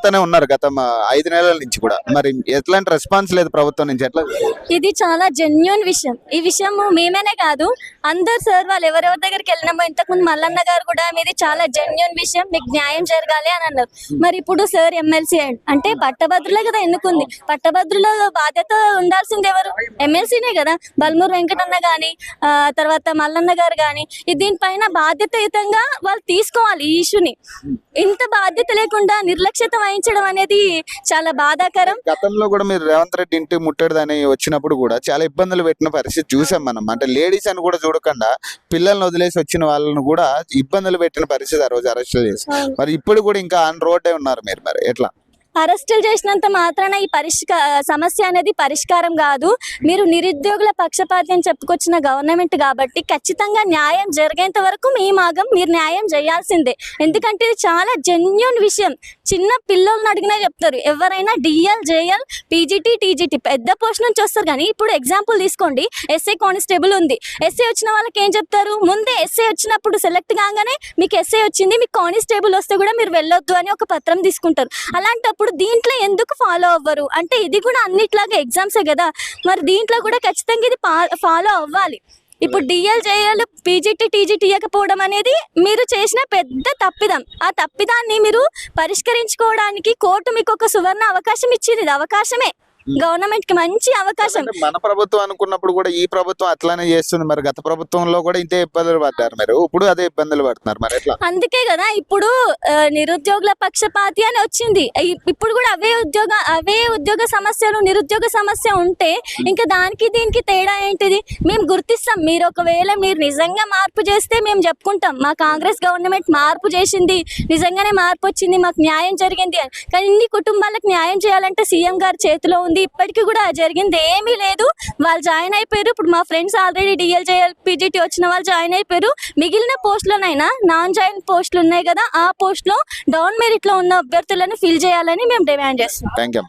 పోరాడుతూనే ఉన్నారు గత 5 నెలల నుంచి కూడా. మరి ఎట్లాంటి రెస్పాన్స్ లేదు ప్రభుత్వం నుంచి, ఎట్లా? ఇది చాలా జెన్యున్ విషయం. ఈ విషయం మేమేనే కాదు, అందరు సార్ వాళ్ళు ఎవరెవరి దగ్గరికి వెళ్ళినామో, ఇంతకుముందు మల్లన్న గారు కూడా మీది చాలా జెన్యున్ విషయం, మీకు న్యాయం జరగాలి అని అన్నారు. మరి ఇప్పుడు సార్ ఎమ్మెల్సీ అంటే పట్టభద్రులే కదా ఎన్నుకుంది, పట్టభద్రుల బాధ్యత ఉండాల్సింది ఎవరు? ఎమ్మెల్సీనే కదా. బల్మూరు వెంకటన్న గాని తర్వాత మల్లన్న గారు గాని దీనిపైన బాధ్యతాయుతంగా వాళ్ళు తీసుకోవాలి ఈ ఇష్యూని. ఇంత బాధ్యత లేకుండా నిర్లక్ష్యత వహించడం అనేది చాలా బాధాకరం. గతంలో కూడా మీరు రేవంత్ రెడ్డి ఇంటి ముట్టడిదని వచ్చినప్పుడు కూడా చాలా ఇబ్బందులు పెట్టిన పరిస్థితి చూసాం మనం. అంటే లేడీస్ అని కూడా చూడకుండా పిల్లల్ని వదిలేసి వచ్చిన వాళ్ళను కూడా ఇబ్బందులు పెట్టిన పరిస్థితి ఆ రోజు అరెస్ట్ చేసి. మరి ఇప్పుడు కూడా ఇంకా ఆన్ రోడ్డే ఉన్నారు మీరు, మరి ఎట్లా? అరెస్టులు చేసినంత మాత్రాన ఈ సమస్య అనేది పరిష్కారం కాదు. మీరు నిరుద్యోగుల పక్షపాతి అని చెప్పుకొచ్చిన గవర్నమెంట్ కాబట్టి ఖచ్చితంగా న్యాయం జరిగేంత వరకు మీ మాగం, మీరు న్యాయం చేయాల్సిందే. ఎందుకంటే ఇది చాలా జెన్యున్ విషయం. చిన్న పిల్లల్ని అడిగినా చెప్తారు. ఎవరైనా డిఎల్, జేఎల్, పీజీటీ, టీజీటీ పెద్ద పోస్ట్ నుంచి వస్తారు. కానీ ఇప్పుడు ఎగ్జాంపుల్ తీసుకోండి, ఎస్ఐ కానిస్టేబుల్ ఉంది. ఎస్ఐ వచ్చిన వాళ్ళకి ఏం చెప్తారు? ముందే ఎస్ఐ వచ్చినప్పుడు సెలెక్ట్ కాగానే మీకు ఎస్ఐ వచ్చింది, మీకు కానిస్టేబుల్ వస్తే కూడా మీరు వెళ్ళొద్దు అని ఒక పత్రం తీసుకుంటారు. అలాంటప్పుడు దీంట్లో ఎందుకు ఫాలో అవ్వరు? అంటే ఇది కూడా అన్నిట్లాగా ఎగ్జామ్సే కదా, మరి దీంట్లో కూడా ఖచ్చితంగా ఇది ఫాలో అవ్వాలి. ఇప్పుడు డిఎల్, జేఎల్, పీజీటీ, టీజీటీ ఇవ్వకపోవడం అనేది మీరు చేసిన పెద్ద తప్పిదం. ఆ తప్పిదాన్ని మీరు పరిష్కరించుకోవడానికి కోర్టు మీకు ఒక సువర్ణ అవకాశం ఇచ్చింది. ఇది అవకాశమే, గవర్నమెంట్ కి మంచి అవకాశం. మన ప్రభుత్వం అనుకున్నప్పుడు కూడా ఈ ప్రభుత్వం అట్లానే చేస్తుంది. మరి గత ప్రభుత్వంలో కూడా ఇంతే ఇబ్బందులు పడ్డారు, మీరు ఇప్పుడు అదే ఇబ్బందులు పడుతున్నారు, మరి ఎట్లా? అందుకే కదా ఇప్పుడు నిరుద్యోగుల పక్షపాతి అని వచ్చింది. ఇప్పుడు కూడా అవే ఉద్యోగ సమస్యలు, నిరుద్యోగ సమస్య ఉంటే ఇంకా దానికి దీనికి తేడా ఏంటిది? మేము గుర్తిస్తాం. మీరు ఒకవేళ మీరు నిజంగా మార్పు చేస్తే మేము చెప్పుకుంటాం, మా కాంగ్రెస్ గవర్నమెంట్ మార్పు చేసింది, నిజంగానే మార్పు వచ్చింది, మాకు న్యాయం జరిగింది అని. కానీ ఇన్ని కుటుంబాలకు న్యాయం చేయాలంటే సీఎం గారి చేతిలో ఉంది. ఇప్పటికీ కూడా జరిగింది ఏమీ లేదు. వాళ్ళు జాయిన్ అయిపోయారు. ఇప్పుడు మా friends already DL, JL, PGT వచ్చిన వాళ్ళు జాయిన్ అయిపోయారు. మిగిలిన పోస్టులోనైనా నాన్ జాయిన్ పోస్టులు ఉన్నాయి కదా, ఆ పోస్ట్ లో డౌన్ మెరిట్ లో ఉన్న అభ్యర్థులను ఫిల్ చేయాలని మేము డిమాండ్ చేస్తున్నాం. Thank you.